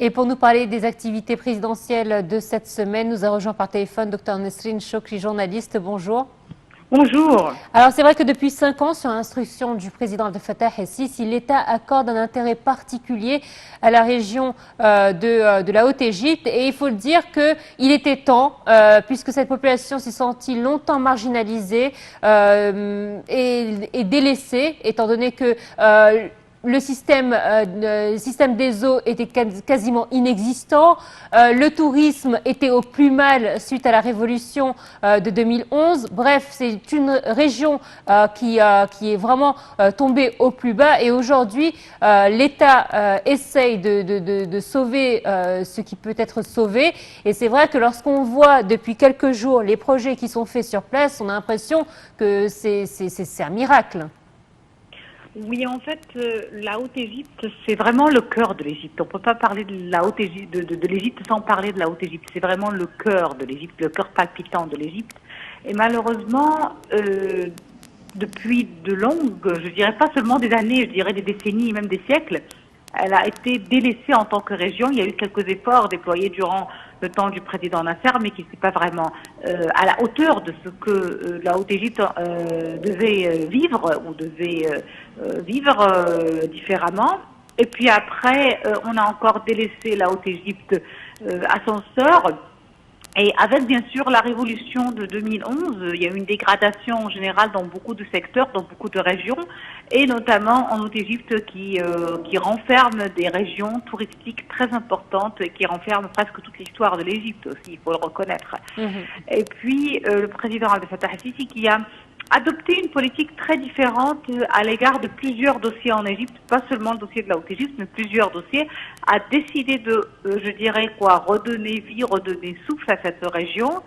Et pour nous parler des activités présidentielles de cette semaine, nous a rejoint par téléphone Dr Nesrine Chokri, journaliste. Bonjour. Bonjour. Alors c'est vrai que depuis 5 ans, sur instruction du président Abdel Fattah el-Sisi, l'État accorde un intérêt particulier à la région de la Haute-Égypte. Et il faut le dire qu'il était temps, puisque cette population s'est sentie longtemps marginalisée et délaissée, étant donné que le système des eaux était quasiment inexistant. Le tourisme était au plus mal suite à la révolution de 2011. Bref, c'est une région qui est vraiment tombée au plus bas. Et aujourd'hui, l'État essaye de sauver ce qui peut être sauvé. Et c'est vrai que lorsqu'on voit depuis quelques jours les projets qui sont faits sur place, on a l'impression que c'est un miracle. Oui, en fait, la Haute-Égypte, c'est vraiment le cœur de l'Égypte. On ne peut pas parler de la Haute-Égypte, de l'Égypte sans parler de la Haute-Égypte. C'est vraiment le cœur de l'Égypte, le cœur palpitant de l'Égypte. Et malheureusement, depuis de longues, je dirais pas seulement des années, je dirais des décennies, même des siècles, elle a été délaissée en tant que région. Il y a eu quelques efforts déployés durant le temps du président Nasser, mais qui n'étaient pas vraiment à la hauteur de ce que la Haute-Égypte devait vivre ou devait vivre différemment. Et puis après, on a encore délaissé la Haute-Égypte à son sort. Et avec bien sûr la révolution de 2011, il y a eu une dégradation générale dans beaucoup de secteurs, dans beaucoup de régions, et notamment en Haute-Égypte qui renferme des régions touristiques très importantes et qui renferme presque toute l'histoire de l'Égypte aussi, il faut le reconnaître. Et puis le président Abdel Fattah el-Sisi qui a adopté une politique très différente à l'égard de plusieurs dossiers en Égypte, pas seulement le dossier de la Haute-Égypte, mais plusieurs dossiers, a décidé de, je dirais quoi, redonner vie, redonner souffle à cette région.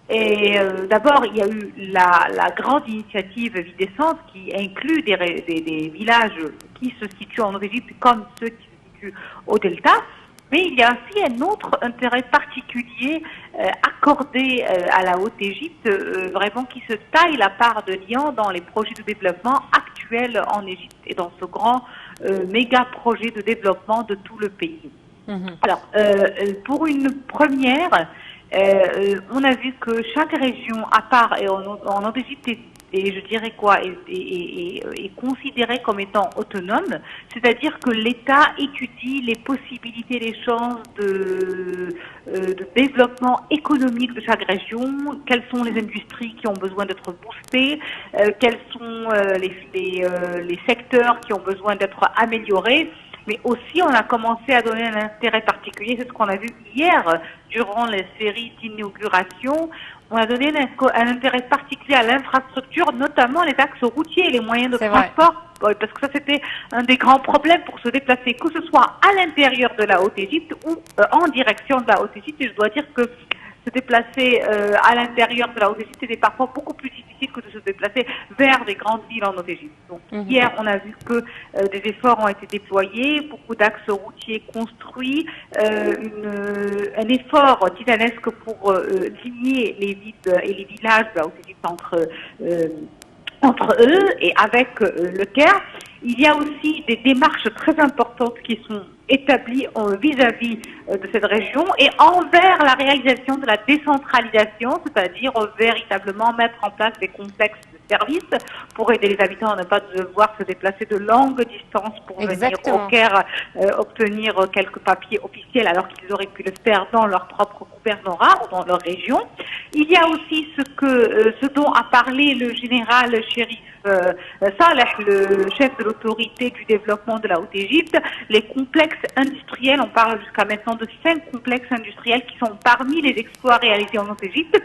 Et d'abord, il y a eu la grande initiative Vie d'essence qui inclut des villages qui se situent en Égypte comme ceux qui se situent au Delta. Mais il y a aussi un autre intérêt particulier accordé à la Haute-Égypte, vraiment qui se taille la part de lion dans les projets de développement actuels en Égypte et dans ce grand méga projet de développement de tout le pays. Alors, pour une première, on a vu que chaque région à part et en Haute-Égypte et je dirais quoi, est considéré comme étant autonome, c'est-à-dire que l'État étudie les possibilités, les chances de développement économique de chaque région, quelles sont les industries qui ont besoin d'être boostées, quels sont les secteurs qui ont besoin d'être améliorés. Mais aussi, on a commencé à donner un intérêt particulier, c'est ce qu'on a vu hier durant les séries d'inauguration. On a donné un intérêt particulier à l'infrastructure, notamment les axes routiers et les moyens de transport, parce que ça c'était un des grands problèmes pour se déplacer, que ce soit à l'intérieur de la Haute-Égypte ou en direction de la Haute-Égypte. Et je dois dire que se déplacer à l'intérieur de la Haute-Égypte était parfois beaucoup plus difficile que de se déplacer vers des grandes villes en Haute-Égypte. Donc hier, on a vu que des efforts ont été déployés, beaucoup d'axes routiers construits, un effort titanesque pour lier les villes et les villages de la Haute-Égypte entre eux et avec le Caire. Il y a aussi des démarches très importantes qui sont établies vis-à-vis de cette région et envers la réalisation de la décentralisation, c'est-à-dire véritablement mettre en place des complexes de services pour aider les habitants à ne pas devoir se déplacer de longues distances pour venir au Caire obtenir quelques papiers officiels alors qu'ils auraient pu le faire dans leur propre gouvernorat ou dans leur région. Il y a aussi ce dont a parlé le général Chérif Saleh, le chef de l'autorité du développement de la Haute-Égypte, les complexes industriels, on parle jusqu'à maintenant de 5 complexes industriels qui sont parmi les exploits réalisés en Haute-Égypte.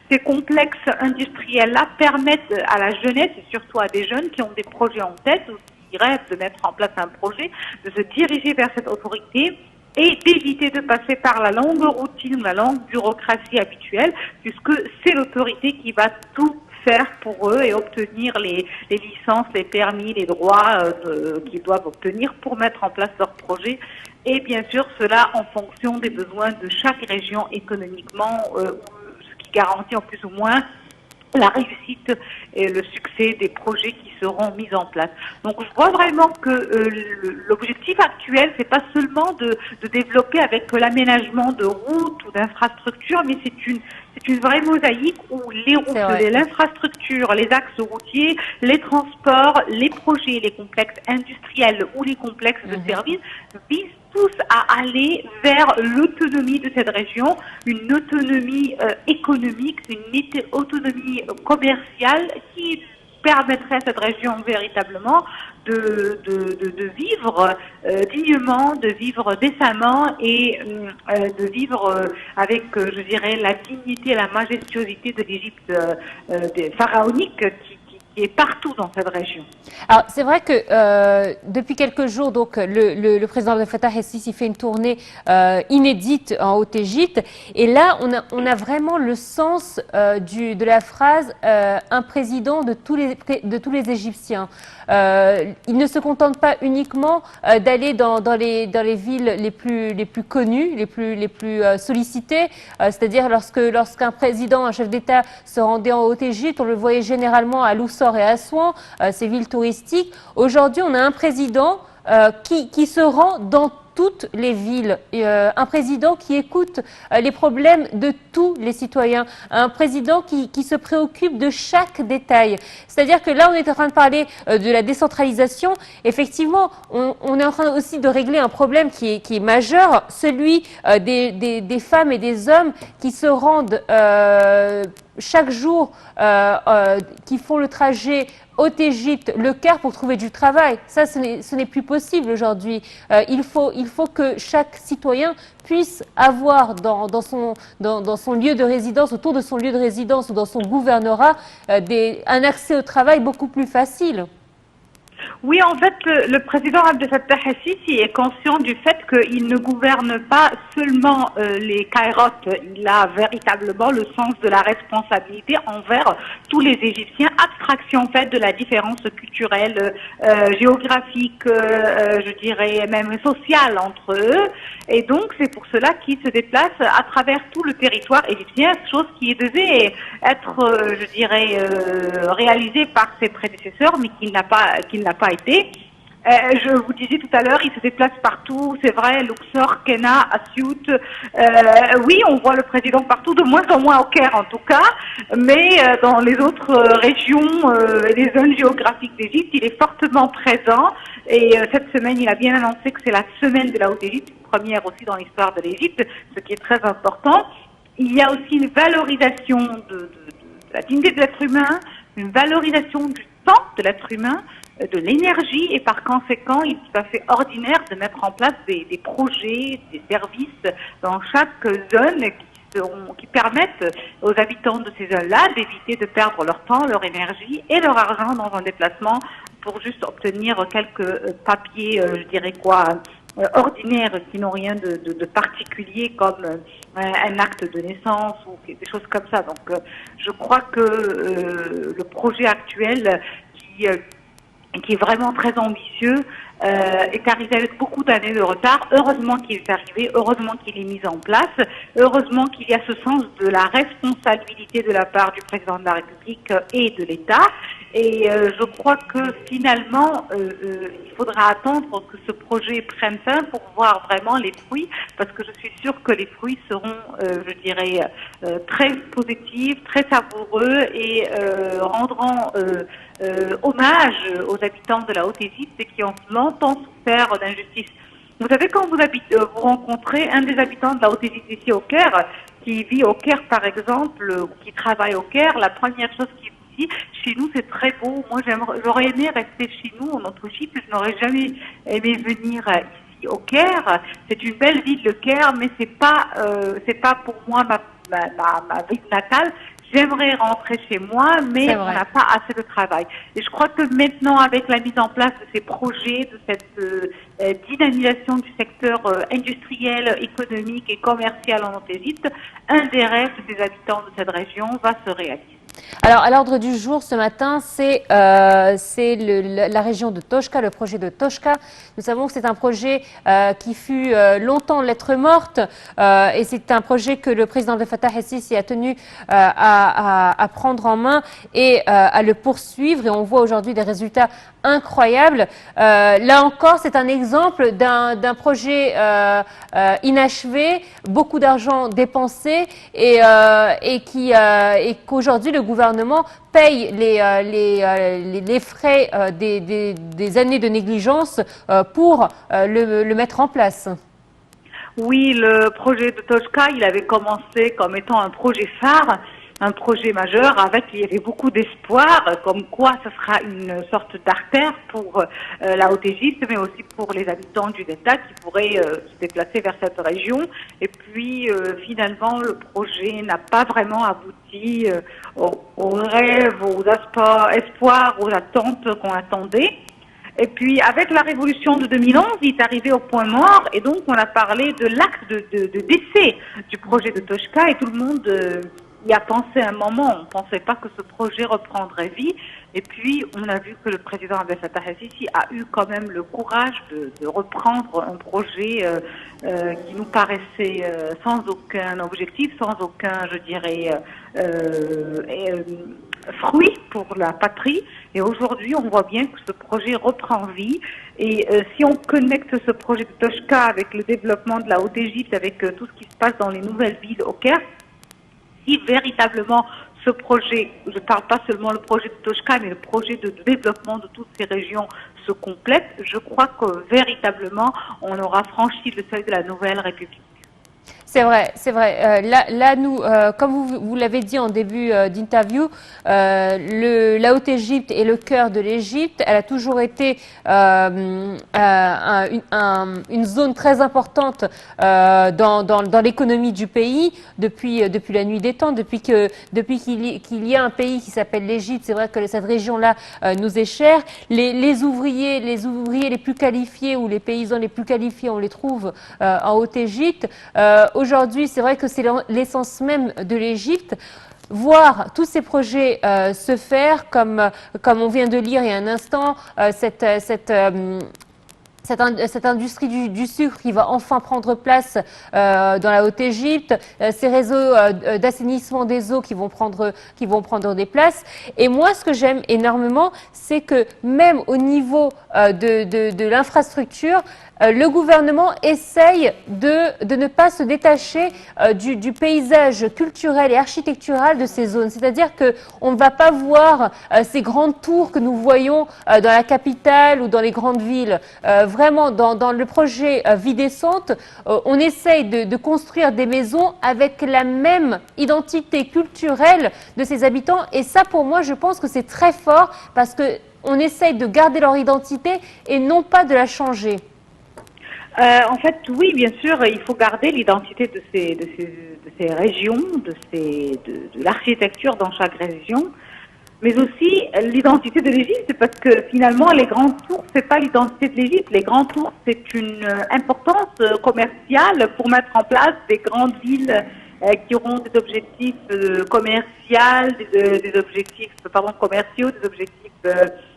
Ces complexes industriels-là permettent à la jeunesse, et surtout à des jeunes qui ont des projets en tête, ou qui rêvent de mettre en place un projet, de se diriger vers cette autorité et d'éviter de passer par la longue routine, la longue bureaucratie habituelle, puisque c'est l'autorité qui va tout faire pour eux et obtenir les licences, les permis, les droits qu'ils doivent obtenir pour mettre en place leur projet. Et bien sûr, cela en fonction des besoins de chaque région économiquement, ce qui garantit en plus ou moins la réussite et le succès des projets qui seront mis en place. Donc je vois vraiment que l'objectif actuel actuelle, c'est pas seulement de développer avec l'aménagement de routes ou d'infrastructures, mais c'est une vraie mosaïque où les routes, l'infrastructure, les axes routiers, les transports, les projets, les complexes industriels ou les complexes de services visent tous à aller vers l'autonomie de cette région, une autonomie économique, une autonomie commerciale qui permettrait à cette région véritablement de vivre dignement, de vivre décemment et de vivre avec, je dirais, la dignité et la majestuosité de l'Égypte pharaonique qui est partout dans cette région. Alors, c'est vrai que depuis quelques jours, donc, le président Abdel Fattah el-Sisi fait une tournée inédite en Haute-Égypte. Et là, on a vraiment le sens de la phrase un président de tous les Égyptiens. Il ne se contente pas uniquement d'aller dans les villes les plus connues, les plus sollicitées. C'est-à-dire lorsqu'un président, un chef d'État se rendait en Haute-Égypte, on le voyait généralement à Luxor et à Assouan, ces villes touristiques. Aujourd'hui, on a un président qui se rend dans toutes les villes, un président qui écoute les problèmes de tous les citoyens, un président qui se préoccupe de chaque détail. C'est-à-dire que là, on est en train de parler de la décentralisation. Effectivement, on est en train aussi de régler un problème qui est majeur, celui des femmes et des hommes qui se rendent chaque jour, qui font le trajet Haute-Égypte, Le Caire pour trouver du travail. Ça, ce n'est plus possible aujourd'hui. Il faut que chaque citoyen puisse avoir dans son lieu de résidence, autour de son lieu de résidence ou dans son gouvernorat, un accès au travail beaucoup plus facile. Oui, en fait, le président Abdel Fattah el-Sisi est conscient du fait qu'il ne gouverne pas seulement les Kairotes. Il a véritablement le sens de la responsabilité envers tous les Égyptiens, abstraction en fait de la différence culturelle, géographique, je dirais même sociale entre eux. Et donc, c'est pour cela qu'il se déplace à travers tout le territoire égyptien, chose qui devait être, je dirais, réalisée par ses prédécesseurs, mais qui n'a pas été. Je vous disais tout à l'heure, il se déplace partout, c'est vrai, Luxor, Kena, Asiout. Oui, on voit le président partout, de moins en moins au Caire en tout cas, mais dans les autres régions et les zones géographiques d'Égypte, il est fortement présent. Et cette semaine, il a bien annoncé que c'est la semaine de la Haute-Égypte, première aussi dans l'histoire de l'Égypte, ce qui est très important. Il y a aussi une valorisation de la dignité de l'être humain, une valorisation du temps de l'être humain, de l'énergie, et par conséquent, il est tout à fait ordinaire de mettre en place des projets, des services dans chaque zone qui permettent aux habitants de ces zones-là d'éviter de perdre leur temps, leur énergie et leur argent dans un déplacement pour juste obtenir quelques papiers, je dirais quoi, ordinaires qui n'ont rien de particulier comme un acte de naissance ou des choses comme ça. Donc je crois que le projet actuel qui est vraiment très ambitieux, est arrivé avec beaucoup d'années de retard. Heureusement qu'il est arrivé, heureusement qu'il est mis en place, heureusement qu'il y a ce sens de la responsabilité de la part du président de la République et de l'État. Et je crois que finalement, il faudra attendre que ce projet prenne fin pour voir vraiment les fruits, parce que je suis sûre que les fruits seront, je dirais, très positifs, très savoureux et rendront hommage aux habitants de la Haute-Égypte qui ont longtemps souffert d'injustice. Vous savez, quand vous rencontrez un des habitants de la Haute-Égypte ici au Caire, qui vit au Caire par exemple, ou qui travaille au Caire, la première chose qu'il vous dit, chez nous c'est très beau, moi j'aurais aimé rester chez nous en Égypte, je n'aurais jamais aimé venir ici au Caire. C'est une belle ville le Caire, mais c'est pas pour moi ma ville natale. J'aimerais rentrer chez moi, mais on n'a pas assez de travail. Et je crois que maintenant, avec la mise en place de ces projets, de cette dynamisation du secteur industriel, économique et commercial en Haute-Égypte, un des rêves des habitants de cette région va se réaliser. Alors, à l'ordre du jour ce matin, c'est la région de Toshka, le projet de Toshka. Nous savons que c'est un projet qui fut longtemps lettre morte et c'est un projet que le président Abdel Fattah el-Sisi a tenu à prendre en main et à le poursuivre. Et on voit aujourd'hui des résultats incroyables. Là encore, c'est un exemple d'un projet inachevé, beaucoup d'argent dépensé et qu'aujourd'hui le gouvernement paye les frais des années de négligence pour le mettre en place. Oui, le projet de Toshka, il avait commencé comme étant un projet phare, un projet majeur, avec il y avait beaucoup d'espoir, comme quoi ce sera une sorte d'artère pour la Haute-Égypte, mais aussi pour les habitants du delta qui pourraient se déplacer vers cette région. Et puis finalement, le projet n'a pas vraiment abouti aux rêves, aux espoirs, aux attentes qu'on attendait. Et puis, avec la révolution de 2011, il est arrivé au point mort, et donc on a parlé de l'acte de décès du projet de Toshka, et tout le monde y a pensé un moment. On ne pensait pas que ce projet reprendrait vie. Et puis, on a vu que le président Abdel Fattah el-Sisi a eu quand même le courage de reprendre un projet qui nous paraissait sans aucun objectif, sans aucun, je dirais, fruit pour la patrie. Et aujourd'hui, on voit bien que ce projet reprend vie. Et si on connecte ce projet de Toshka avec le développement de la Haute-Égypte, avec tout ce qui se passe dans les nouvelles villes au Caire, si véritablement ce projet, je ne parle pas seulement le projet de Toshka, mais le projet de développement de toutes ces régions se complète, je crois que véritablement, on aura franchi le seuil de la nouvelle République. C'est vrai, c'est vrai. Là, nous, comme vous l'avez dit en début d'interview, la Haute-Égypte est le cœur de l'Égypte. Elle a toujours été une zone très importante dans l'économie du pays depuis la nuit des temps, depuis qu'il y a un pays qui s'appelle l'Égypte. C'est vrai que cette région-là nous est chère. Les ouvriers les plus qualifiés ou les paysans les plus qualifiés, on les trouve en Haute-Égypte. Aujourd'hui, c'est vrai que c'est l'essence même de l'Égypte. Voir tous ces projets se faire, comme on vient de lire il y a un instant, cette industrie du sucre qui va enfin prendre place dans la Haute-Égypte, ces réseaux d'assainissement des eaux qui vont prendre des places. Et moi, ce que j'aime énormément, c'est que même au niveau de l'infrastructure, le gouvernement essaye de ne pas se détacher du paysage culturel et architectural de ces zones. C'est-à-dire qu'on ne va pas voir ces grandes tours que nous voyons dans la capitale ou dans les grandes villes. Vraiment, dans le projet Vie décente, on essaye de construire des maisons avec la même identité culturelle de ses habitants. Et ça, pour moi, je pense que c'est très fort parce qu'on essaye de garder leur identité et non pas de la changer. En fait, oui, bien sûr, il faut garder l'identité de ces régions, de l'architecture dans chaque région, mais aussi l'identité de l'Égypte, parce que finalement, les grandes tours, c'est pas l'identité de l'Égypte. Les grandes tours, c'est une importance commerciale pour mettre en place des grandes villes qui auront des objectifs commerciaux, des objectifs commerciaux, des objectifs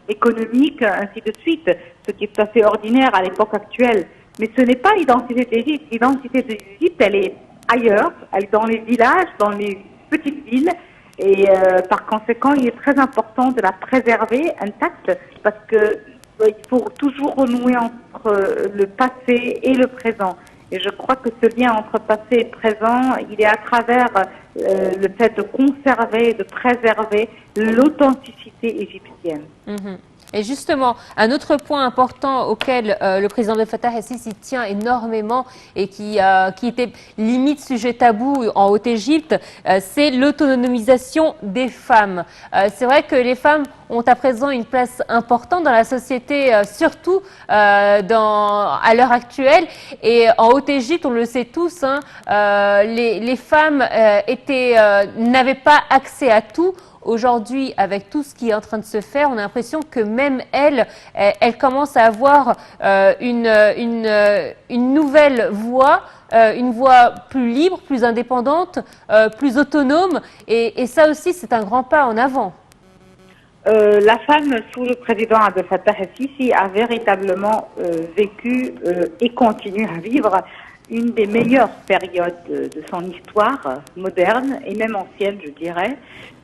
économiques, ainsi de suite, ce qui est tout à fait ordinaire à l'époque actuelle. Mais ce n'est pas l'identité de l'Égypte. L'identité de l'Égypte, elle est ailleurs, elle est dans les villages, dans les petites villes. Et par conséquent, il est très important de la préserver intacte parce que il faut toujours renouer entre le passé et le présent. Et je crois que ce lien entre passé et présent, il est à travers le fait de conserver, de préserver l'authenticité égyptienne. Mm-hmm. Et justement, un autre point important auquel le président Abdel Fattah el-Sisi tient énormément et qui était limite sujet tabou en Haute-Égypte, c'est l'autonomisation des femmes. C'est vrai que les femmes ont à présent une place importante dans la société, surtout à l'heure actuelle. Et en Haute-Égypte, on le sait tous, hein, les femmes n'avaient pas accès à tout. aujourd'hui, avec tout ce qui est en train de se faire, on a l'impression que même elle commence à avoir une nouvelle voix, une voix plus libre, plus indépendante, plus autonome. Et ça aussi, c'est un grand pas en avant. La femme sous le président Abdel Fattah el-Sisi a véritablement vécu et continue à vivre une des meilleures périodes de son histoire moderne et même ancienne, je dirais,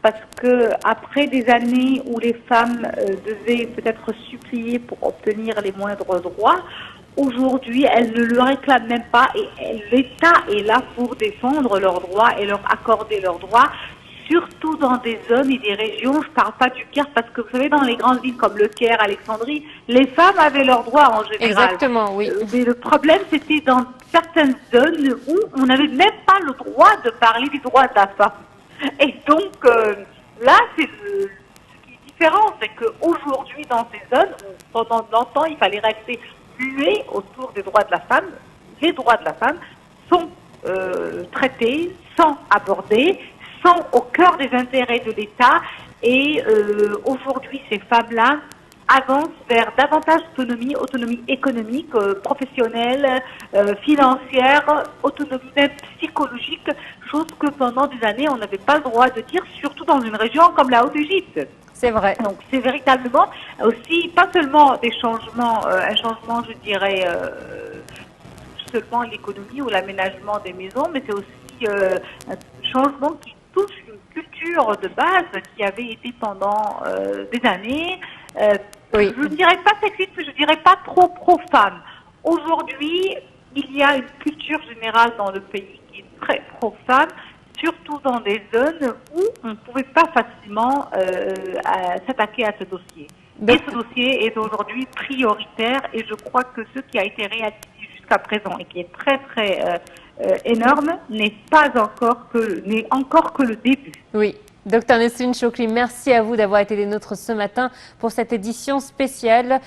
parce que après des années où les femmes devaient peut-être supplier pour obtenir les moindres droits, aujourd'hui, elles ne le réclament même pas et l'État est là pour défendre leurs droits et leur accorder leurs droits. Surtout dans des zones et des régions, je ne parle pas du Caire, parce que vous savez, dans les grandes villes comme le Caire, Alexandrie, les femmes avaient leurs droits en général. Exactement, oui. Mais le problème, c'était dans certaines zones où on n'avait même pas le droit de parler des droits de la femme. Et donc, là, ce qui est différent, c'est qu'aujourd'hui, dans ces zones, où pendant longtemps, il fallait rester muet autour des droits de la femme, les droits de la femme sont traités, sont abordés, sont au cœur des intérêts de l'État et aujourd'hui ces femmes-là avancent vers davantage d'autonomie, autonomie économique, professionnelle, financière, autonomie même psychologique, chose que pendant des années on n'avait pas le droit de dire, surtout dans une région comme la Haute-Égypte. C'est vrai. Donc c'est véritablement aussi pas seulement des changements, un changement je dirais seulement l'économie ou l'aménagement des maisons, mais c'est aussi un changement qui touche une culture de base qui avait été pendant des années, Oui. je ne dirais pas sexiste, mais je ne dirais pas trop pro-femme. Aujourd'hui, il y a une culture générale dans le pays qui est très pro-femme, surtout dans des zones où on ne pouvait pas facilement s'attaquer à ce dossier. Et ce dossier est aujourd'hui prioritaire et je crois que ce qui a été réalisé jusqu'à présent et qui est très très énorme n'est encore que le début. Oui. Docteur Nesrine Chokri, merci à vous d'avoir été des nôtres ce matin pour cette édition spéciale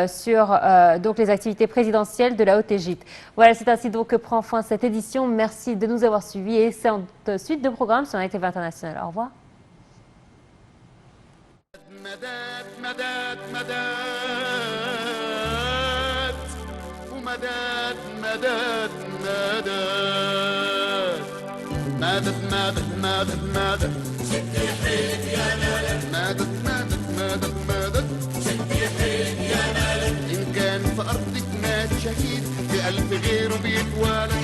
sur donc les activités présidentielles de la Haute-Égypte. Voilà, c'est ainsi donc que prend fin cette édition. Merci de nous avoir suivis et c'est en suite de programme sur la TV internationale. Au revoir. ستي حيد يا مالك مادت ستي حيد يا مالك إن كان في أرضك مات شهيد بألف غيره بيتوالد